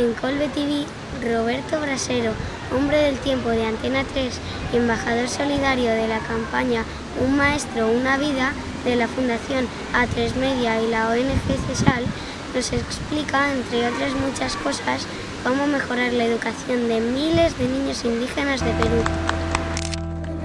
En Colbe TV, Roberto Brasero, hombre del tiempo de Antena 3 y embajador solidario de la campaña Un maestro, una vida de la Fundación A3 Media y la ONG CESAL, nos explica, entre otras muchas cosas, cómo mejorar la educación de miles de niños indígenas de Perú.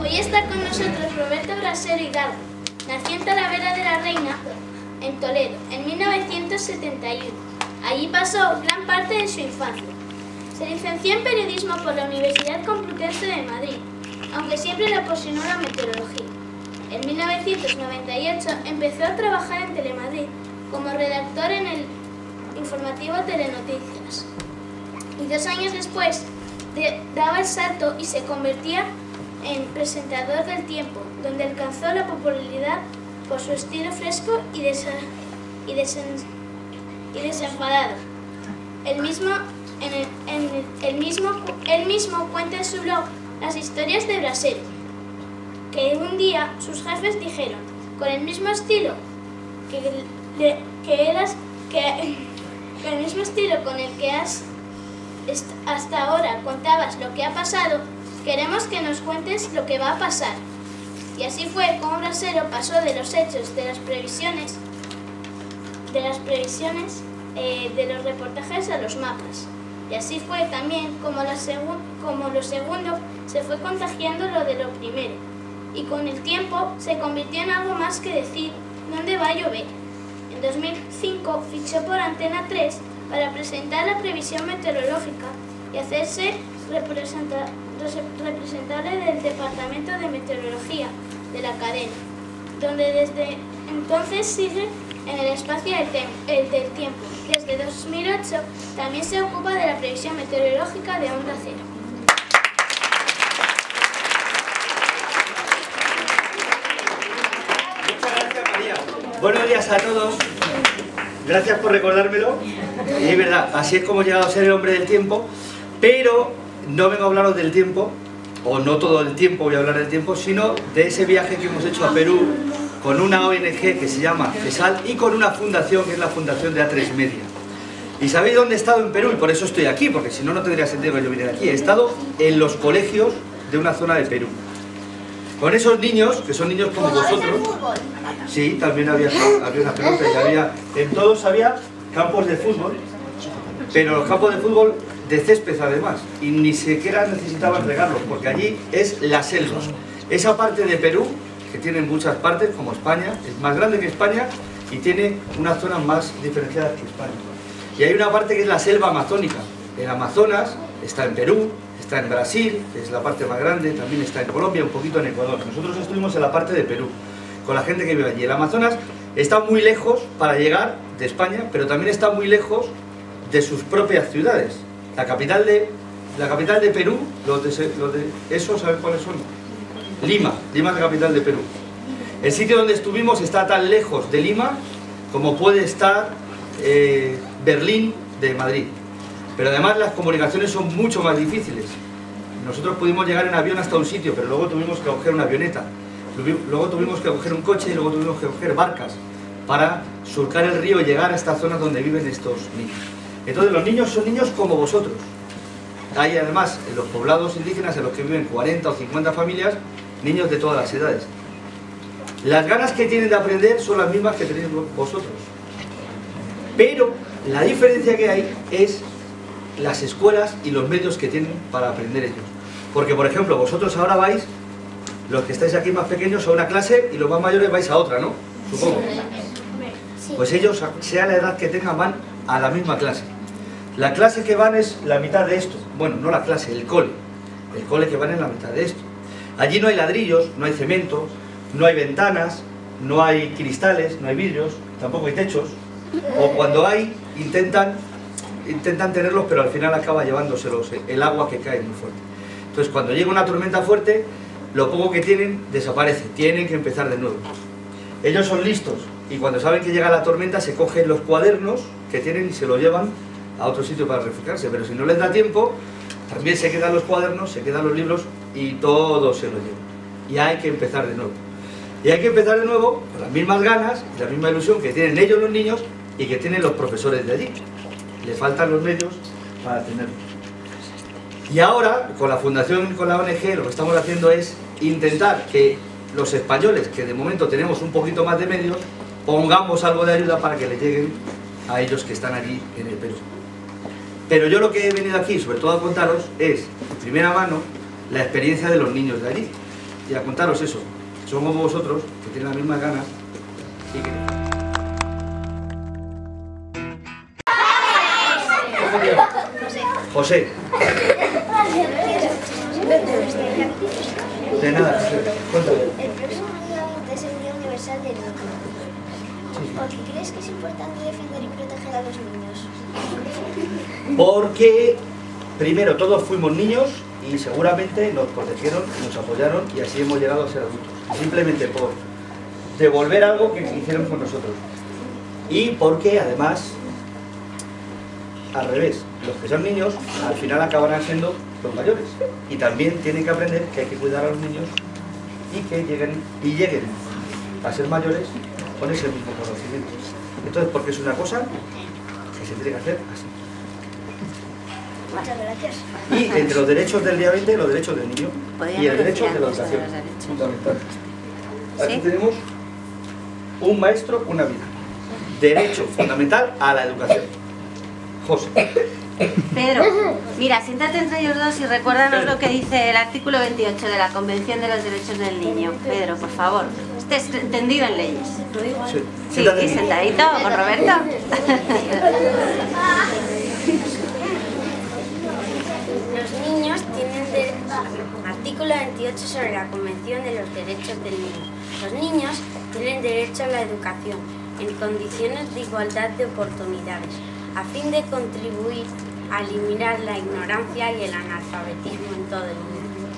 Hoy está con nosotros Roberto Brasero Hidalgo. Nació en Talavera de la Reina, en Toledo, en 1971. Allí pasó gran parte de su infancia. Se licenció en periodismo por la Universidad Complutense de Madrid, aunque siempre le apasionó la meteorología. En 1998 empezó a trabajar en Telemadrid como redactor en el informativo Telenoticias. Y 2 años después daba el salto y se convertía en presentador del Tiempo, donde alcanzó la popularidad por su estilo fresco y desenfadado. Él mismo cuenta en su blog las historias de Brasero, que un día sus jefes dijeron, con el mismo estilo con el que hasta ahora contabas lo que ha pasado, queremos que nos cuentes lo que va a pasar. Y así fue como Brasero pasó de los hechos, de las previsiones, de los reportajes a los mapas. Y así fue también como lo segundo se fue contagiando lo de lo primero. Y con el tiempo se convirtió en algo más que decir ¿dónde va a llover? En 2005 fichó por Antena 3 para presentar la previsión meteorológica y hacerse representable del Departamento de Meteorología de la cadena, donde desde entonces sigue en el espacio del tiempo. Desde 2008 también se ocupa de la previsión meteorológica de Onda Cero. Muchas gracias, María. Buenos días a todos. Gracias por recordármelo. Y es verdad, así es como he llegado a ser el hombre del tiempo, pero no vengo a hablaros del tiempo, o no todo el tiempo voy a hablar del tiempo, sino de ese viaje que hemos hecho a Perú con una ONG que se llama CESAL y con una fundación que es la Fundación de A3 Media. ¿Y sabéis dónde he estado en Perú? Y por eso estoy aquí, porque si no, no tendría sentido que yo viniera aquí. He estado en los colegios de una zona de Perú. Con esos niños, que son niños como vosotros. Sí, también había una pelota y en todos había campos de fútbol, pero los campos de fútbol de césped además, y ni siquiera necesitaban regarlos, porque allí es la selva. Esa parte de Perú, que tiene muchas partes, como España, es más grande que España y tiene unas zonas más diferenciadas que España. Y hay una parte que es la selva amazónica. El Amazonas está en Perú, está en Brasil, que es la parte más grande, también está en Colombia, un poquito en Ecuador. Nosotros estuvimos en la parte de Perú, con la gente que vive allí. El Amazonas está muy lejos para llegar de España, pero también está muy lejos de sus propias ciudades. La capital de Perú, ¿esos saben cuáles son? Lima es la capital de Perú. El sitio donde estuvimos está tan lejos de Lima como puede estar Berlín de Madrid. Pero además las comunicaciones son mucho más difíciles. Nosotros pudimos llegar en avión hasta un sitio, pero luego tuvimos que coger una avioneta. Luego tuvimos que coger un coche y luego tuvimos que coger barcas para surcar el río y llegar a estas zonas donde viven estos niños. Entonces los niños son niños como vosotros. Hay además en los poblados indígenas en los que viven 40 o 50 familias, niños de todas las edades. Las ganas que tienen de aprender son las mismas que tenéis vosotros. Pero la diferencia que hay es las escuelas y los medios que tienen para aprender ellos. Porque por ejemplo vosotros ahora vais, los que estáis aquí más pequeños, a una clase y los más mayores vais a otra, ¿no? Supongo. Pues ellos, sea la edad que tengan, van a la misma clase. La clase que van es la mitad de esto. Bueno, no la clase, el cole. El cole que van es la mitad de esto. Allí no hay ladrillos, no hay cemento, no hay ventanas, no hay cristales, no hay vidrios, tampoco hay techos. O cuando hay, intentan tenerlos, pero al final acaba llevándoselos el agua que cae muy fuerte. Entonces cuando llega una tormenta fuerte, lo poco que tienen desaparece, tienen que empezar de nuevo. Ellos son listos y cuando saben que llega la tormenta se cogen los cuadernos que tienen y se los llevan a otro sitio para refugiarse, pero si no les da tiempo, también se quedan los cuadernos, se quedan los libros y todo se lo llevan. Y hay que empezar de nuevo. Y hay que empezar de nuevo con las mismas ganas y la misma ilusión que tienen ellos los niños y que tienen los profesores de allí. Les faltan los medios para tenerlo. Y ahora, con la fundación, con la ONG, lo que estamos haciendo es intentar que los españoles, que de momento tenemos un poquito más de medios, pongamos algo de ayuda para que le lleguen a ellos que están allí en el Perú. Pero yo lo que he venido aquí, sobre todo a contaros, es, de primera mano, la experiencia de los niños de allí. Y a contaros eso, que son como vosotros, que tienen las mismas ganas y que... José. De nada, José. Cuéntame. El próximo día 20 es el Día Universal del Niño. ¿Por qué crees que es importante defender y proteger a los niños? Porque, primero, todos fuimos niños y seguramente nos protegieron, nos apoyaron y así hemos llegado a ser adultos. Simplemente por devolver algo que hicieron con nosotros. Y porque, además, al revés, los que son niños al final acabarán siendo los mayores. Y también tienen que aprender que hay que cuidar a los niños y que lleguen a ser mayores con ese mismo conocimiento. Entonces, porque es una cosa que se tiene que hacer así. Muchas gracias. Y entre los derechos del día 20, los derechos del niño y el derecho de la educación. Fundamental. Aquí tenemos un maestro, una vida. Derecho fundamental a la educación. José. Pedro, mira, siéntate entre ellos dos y recuérdanos lo que dice el artículo 28 de la Convención de los Derechos del Niño. Pedro, por favor, estés entendido en leyes. Sí, Sí, y sentadito con Roberto. Los niños tienen artículo 28 sobre la Convención de los Derechos del Niño. Los niños tienen derecho a la educación en condiciones de igualdad de oportunidades, a fin de contribuir a eliminar la ignorancia y el analfabetismo en todo el mundo.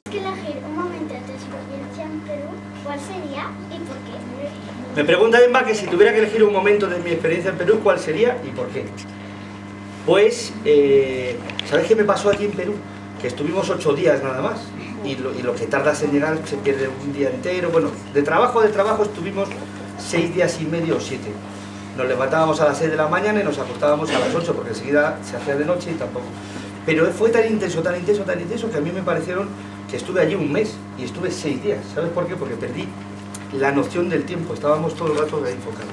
¿Tienes que elegir un momento de tu experiencia en Perú? ¿Cuál sería y por qué? Me pregunta Emma que si tuviera que elegir un momento de mi experiencia en Perú, ¿cuál sería y por qué? Pues, ¿sabes qué me pasó aquí en Perú? Que estuvimos 8 días nada más y lo que tardas en llegar se pierde un día entero. Bueno, de trabajo estuvimos 6 días y medio o 7. Nos levantábamos a las 6 de la mañana y nos acostábamos a las 8 porque enseguida se hacía de noche y tampoco. Pero fue tan intenso que a mí me parecieron que estuve allí un mes y estuve 6 días. ¿Sabes por qué? Porque perdí la noción del tiempo, estábamos todo el rato ahí enfocados.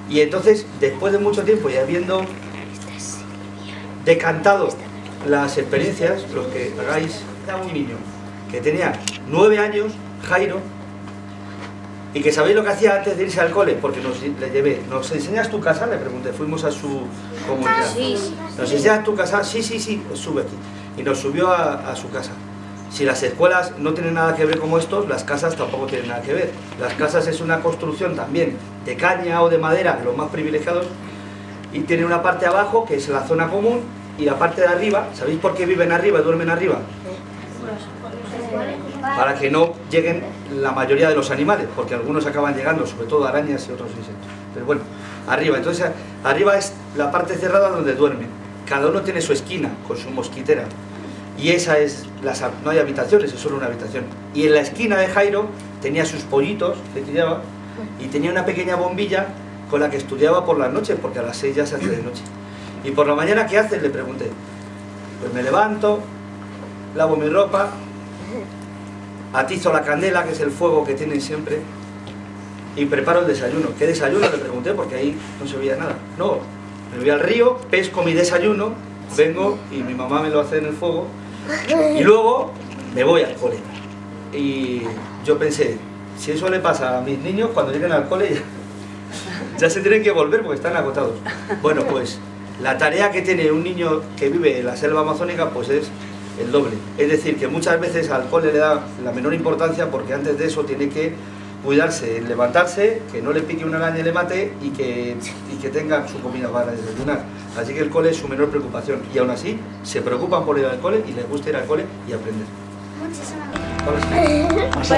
Y entonces, después de mucho tiempo y habiendo decantado las experiencias, los que hagáis, era un niño que tenía 9 años, Jairo, y que sabéis lo que hacía antes de irse al cole, porque le llevé, ¿nos enseñas tu casa? Le pregunté, fuimos a su comunidad. ¿Nos enseñas tu casa? Sí, pues sube aquí. Y nos subió a su casa. Si las escuelas no tienen nada que ver como estos, las casas tampoco tienen nada que ver. Las casas es una construcción también de caña o de madera, los más privilegiados, y tiene una parte abajo que es la zona común, y la parte de arriba, ¿sabéis por qué viven arriba y duermen arriba? Para que no lleguen la mayoría de los animales, porque algunos acaban llegando, sobre todo arañas y otros insectos. Pero bueno, arriba. Entonces, arriba es la parte cerrada donde duermen. Cada uno tiene su esquina con su mosquitera. Y esa es, no hay habitaciones, es solo una habitación. Y en la esquina de Jairo tenía sus pollitos que criaba y tenía una pequeña bombilla con la que estudiaba por las noches, porque a las 6 ya se hace de noche. Y por la mañana, ¿qué haces? Le pregunté. Pues me levanto, lavo mi ropa, atizo la candela, que es el fuego que tienen siempre, y preparo el desayuno. ¿Qué desayuno? Le pregunté, porque ahí no se veía nada. No, me voy al río, pesco mi desayuno, vengo y mi mamá me lo hace en el fuego, y luego me voy al cole. Y yo pensé, si eso le pasa a mis niños, cuando lleguen al cole ya se tienen que volver porque están agotados. Bueno, pues la tarea que tiene un niño que vive en la selva amazónica pues es el doble. Es decir, que muchas veces al cole le da la menor importancia porque antes de eso tiene que cuidarse, levantarse, que no le pique una araña y le mate y que tenga su comida para desayunar. Así que el cole es su menor preocupación y aún así se preocupan por ir al cole y les gusta ir al cole y aprender. Muchísimas gracias.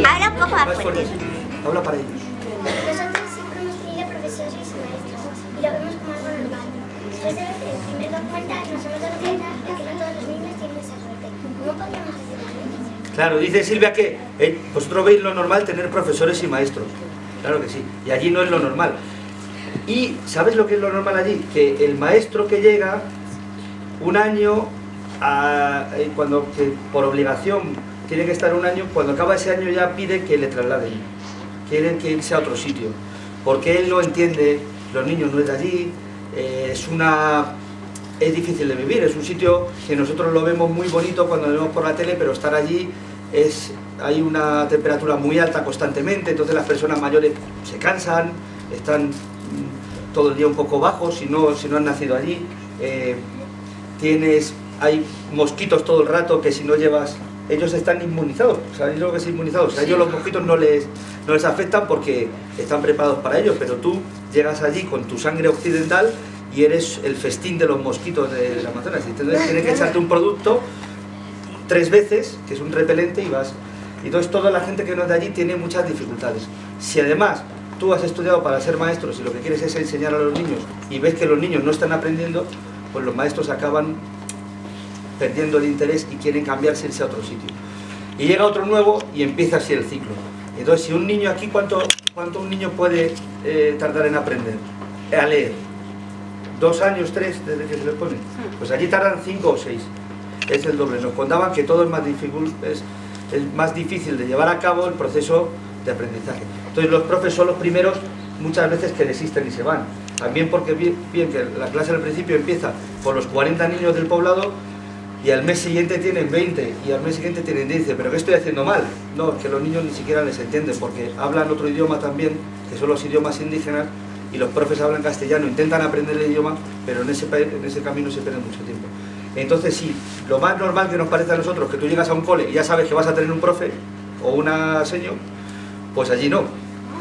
Habla un poco más Más fuerte. fuerte. Habla para ellos. Nosotros siempre hemos tenido profesores y maestros y lo vemos como algo normal. Después de ver el primer documental nos hemos dado cuenta de que no todos los niños tienen esa suerte. ¿Cómo podríamos hacer eso? Claro, dice Silvia que vosotros veis lo normal tener profesores y maestros. Claro que sí, y allí no es lo normal. Y ¿sabes lo que es lo normal allí? Que el maestro que llega un año, que por obligación tiene que estar un año, cuando acaba ese año ya pide que le trasladen, quieren que irse a otro sitio, porque él no entiende, los niños no es de allí, es difícil de vivir, es un sitio que nosotros lo vemos muy bonito cuando lo vemos por la tele, pero estar allí hay una temperatura muy alta constantemente, entonces las personas mayores se cansan, están todo el día un poco bajos si no han nacido allí, hay mosquitos todo el rato que si no llevas, ellos están inmunizados, ¿sabéis lo que es inmunizados? A ellos los mosquitos no les afectan porque están preparados para ellos, pero tú llegas allí con tu sangre occidental y eres el festín de los mosquitos del Amazonas, entonces tienes que echarte un producto 3 veces, que es un repelente, y vas. Y entonces toda la gente que no es de allí tiene muchas dificultades. Si además tú has estudiado para ser maestro, si lo que quieres es enseñar a los niños y ves que los niños no están aprendiendo, pues los maestros acaban perdiendo el interés y quieren cambiarse, irse a otro sitio. Y llega otro nuevo y empieza así el ciclo. Entonces, si un niño aquí, ¿cuánto un niño puede tardar en aprender? A leer. 2 años, 3, desde que se le pone. Pues allí tardan 5 o 6. Es el doble. Nos contaban que todo es más difícil de llevar a cabo el proceso de aprendizaje. Entonces los profes son los primeros muchas veces que desisten y se van. También porque bien que la clase al principio empieza por los 40 niños del poblado y al mes siguiente tienen 20 y al mes siguiente tienen 10. ¿Pero qué estoy haciendo mal? No, es que los niños ni siquiera les entienden porque hablan otro idioma también, que son los idiomas indígenas, y los profes hablan castellano, intentan aprender el idioma, pero en ese camino se pierde mucho tiempo. Entonces sí, lo más normal que nos parece a nosotros, que tú llegas a un cole y ya sabes que vas a tener un profe o una seño, pues allí no.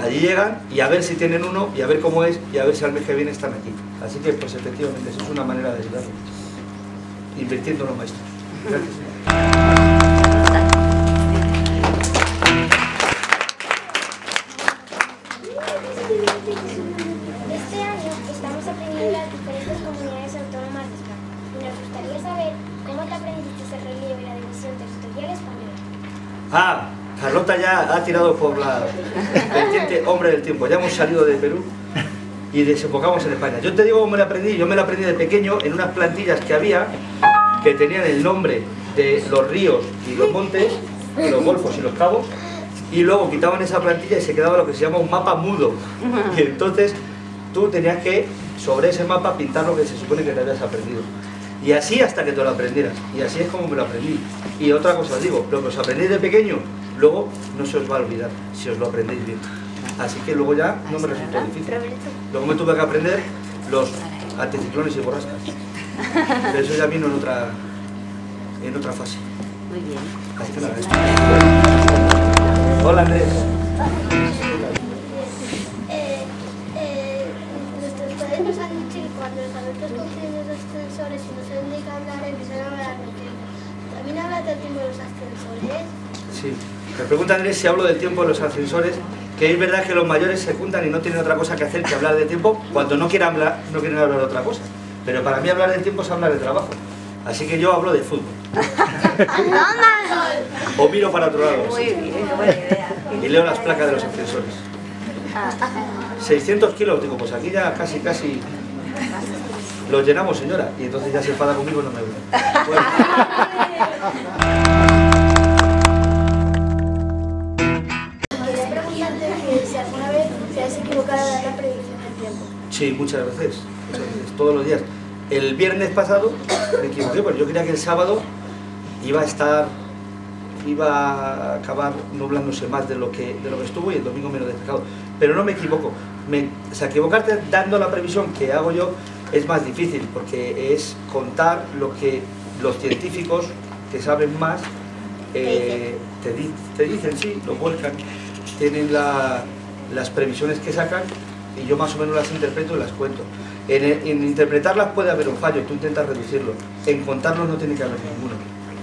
Allí llegan y a ver si tienen uno y a ver cómo es y a ver si al mes que viene están aquí. Así que pues efectivamente eso es una manera de ayudarlos, invirtiendo en los maestros. Gracias. Este año estamos aprendiendo las diferentes comunidades autónomas de España y nos gustaría saber cómo te aprendiste el relieve y la división territorial española. Carlota ya ha tirado por la vertiente hombre del tiempo. Ya hemos salido de Perú y desembocamos en España. Yo te digo cómo me la aprendí. Yo me la aprendí de pequeño en unas plantillas que había que tenían el nombre de los ríos y los montes, los golfos y los cabos, y luego quitaban esa plantilla y se quedaba lo que se llama un mapa mudo. Y entonces tú tenías que, sobre ese mapa, pintar lo que se supone que te habías aprendido. Y así hasta que te lo aprendieras. Y así es como me lo aprendí. Y otra cosa os digo, lo que os aprendéis de pequeño, luego no se os va a olvidar si os lo aprendéis bien. Así que luego ya no me resultó difícil. Luego me tuve que aprender los anticiclones y borrascas. Pero eso ya vino en otra fase. Muy bien. Así que nada, hola Andrés. Nuestros padres nos han dicho que cuando los adultos cogen los ascensores y no se dedican a hablar, empiezan a hablar metiendo. ¿También hablas del tiempo de los ascensores? Sí. Me pregunta Andrés si hablo del tiempo de los ascensores, que es verdad que los mayores se juntan y no tienen otra cosa que hacer que hablar de tiempo cuando no quieren hablar de otra cosa. Pero para mí hablar del tiempo es hablar de trabajo. Así que yo hablo de fútbol. O miro para otro lado. Muy bien, buena idea. Y leo las placas de los ascensores. 600 kilos, digo, pues aquí ya casi los llenamos, señora. Y entonces ya se enfada conmigo y no me habla. Bueno. Quería preguntarte que si alguna vez te has equivocado en la predicción del tiempo. Sí, muchas veces, todos los días. El viernes pasado me equivoqué, porque yo creía que el sábado iba a acabar nublándose más de lo que estuvo y el domingo menos despejado. Pero no me equivoco. O sea, equivocarte dando la previsión que hago yo es más difícil, porque es contar lo que los científicos que saben más te dicen, sí, lo vuelcan, tienen las previsiones que sacan y yo más o menos las interpreto y las cuento. En interpretarlas puede haber un fallo, tú intentas reducirlo. En contarlos no tiene que haber ninguno.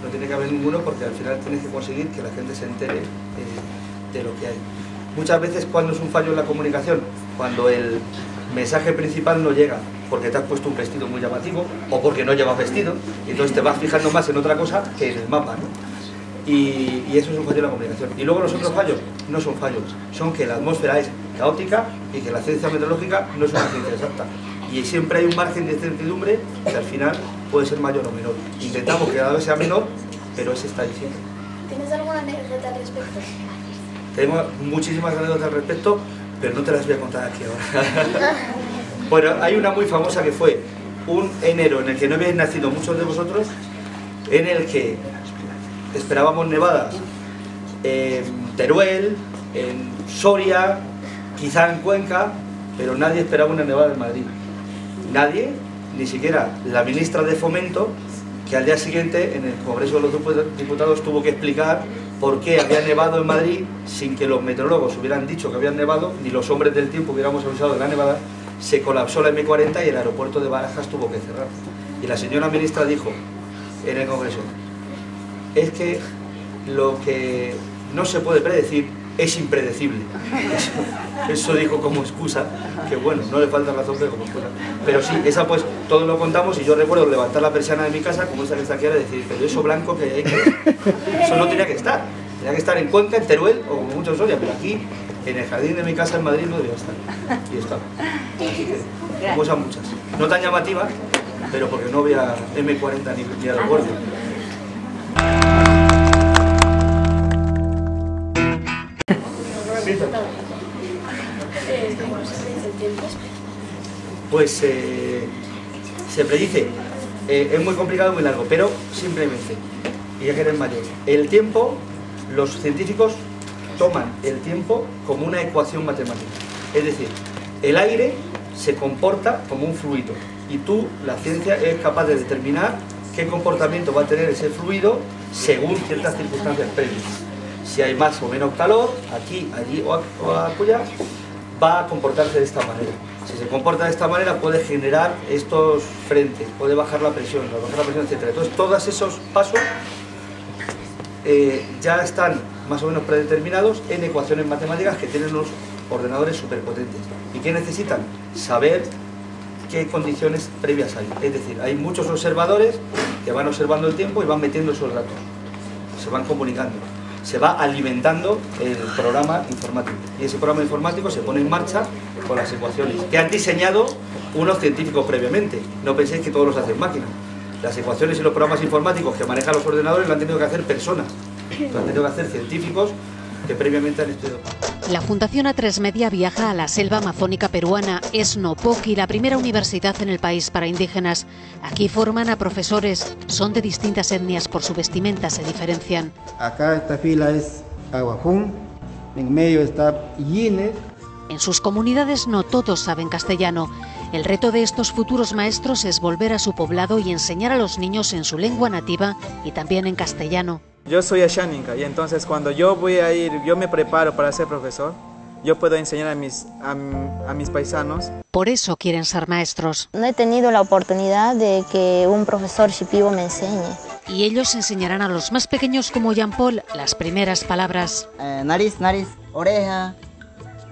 No tiene que haber ninguno porque al final tienes que conseguir que la gente se entere de lo que hay. Muchas veces cuando es un fallo en la comunicación, cuando el mensaje principal no llega porque te has puesto un vestido muy llamativo o porque no llevas vestido, y entonces te vas fijando más en otra cosa que en el mapa, ¿no? Y eso es un fallo en la comunicación. Y luego los otros fallos no son fallos, son que la atmósfera es caótica y que la ciencia meteorológica no es una ciencia exacta. Y siempre hay un margen de incertidumbre que al final puede ser mayor o menor. Intentamos que cada vez sea menor, pero ese está ahí siempre. ¿Tienes alguna anécdota al respecto? Tengo muchísimas anécdotas al respecto, pero no te las voy a contar aquí ahora. Bueno, hay una muy famosa que fue un enero en el que no habéis nacido muchos de vosotros, en el que esperábamos nevadas en Teruel, en Soria, quizá en Cuenca, pero nadie esperaba una nevada en Madrid. Nadie, ni siquiera la ministra de Fomento, que al día siguiente en el Congreso de los Diputados tuvo que explicar por qué había nevado en Madrid sin que los meteorólogos hubieran dicho que habían nevado, ni los hombres del tiempo hubiéramos avisado de la nevada. Se colapsó la M40 y el aeropuerto de Barajas tuvo que cerrar. Y la señora ministra dijo en el Congreso, es que lo que no se puede predecir es impredecible. Eso dijo como excusa, que bueno, no le falta razón, pero como excusa. Pero sí, esa pues, todos lo contamos y yo recuerdo levantar la persiana de mi casa, como esa que está aquí ahora, y decir, pero eso blanco que hay que... Eso no tenía que estar. Tenía que estar en Cuenca, en Teruel o como mucho en Soria, pero aquí, en el jardín de mi casa en Madrid, no debía estar. Y estaba. Así que, cosas muchas. No tan llamativas, pero porque no había M40 ni aeropuerto. Pues se predice, es muy complicado y muy largo, pero simplemente, y ya que eres mayor, el tiempo, los científicos toman el tiempo como una ecuación matemática. Es decir, el aire se comporta como un fluido y tú, la ciencia, es capaz de determinar qué comportamiento va a tener ese fluido según ciertas circunstancias previas. Si hay más o menos calor, aquí, allí o acullá, va a comportarse de esta manera. Si se comporta de esta manera puede generar estos frentes, puede bajar la presión, etc. Entonces todos esos pasos ya están más o menos predeterminados en ecuaciones matemáticas que tienen unos ordenadores superpotentes. ¿Y qué necesitan? Saber qué condiciones previas hay. Es decir, hay muchos observadores que van observando el tiempo y van metiendo esos datos, se van comunicando. Se va alimentando el programa informático y ese programa informático se pone en marcha con las ecuaciones que han diseñado unos científicos previamente. No penséis que todos los hacen máquinas. Las ecuaciones y los programas informáticos que manejan los ordenadores lo han tenido que hacer personas, lo han tenido que hacer científicos que previamente han estudiado. La Fundación A3 Media viaja a la selva amazónica peruana. Es Nopoki, la primera universidad en el país para indígenas. Aquí forman a profesores. Son de distintas etnias, por su vestimenta se diferencian. Acá esta fila es Aguajún, en medio está Yines. En sus comunidades no todos saben castellano. El reto de estos futuros maestros es volver a su poblado y enseñar a los niños en su lengua nativa y también en castellano. Yo soy Asháninka y entonces cuando yo voy a ir, yo me preparo para ser profesor, yo puedo enseñar a mis paisanos. Por eso quieren ser maestros. No he tenido la oportunidad de que un profesor shipibo me enseñe. Y ellos enseñarán a los más pequeños como Jean Paul las primeras palabras. Nariz, nariz, oreja,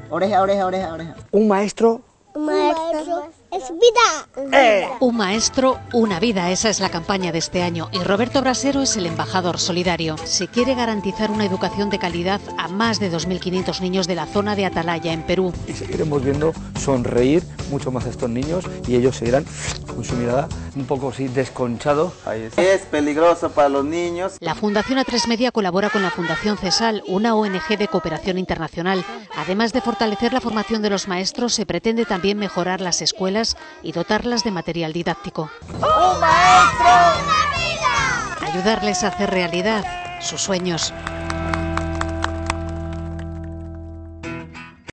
oreja, oreja, oreja, oreja. Un maestro es vida. Un maestro, una vida, esa es la campaña de este año. Y Roberto Brasero es el embajador solidario. Se quiere garantizar una educación de calidad a más de 2.500 niños de la zona de Atalaya, en Perú. Y seguiremos viendo sonreír mucho más a estos niños y ellos seguirán con su mirada un poco así desconchado. Es peligroso para los niños. La Fundación A3 Media colabora con la Fundación CESAL, una ONG de cooperación internacional. Además de fortalecer la formación de los maestros, se pretende también mejorar las escuelas y dotarlas de material didáctico. ¡Un maestro! ¡Una vida! Ayudarles a hacer realidad sus sueños.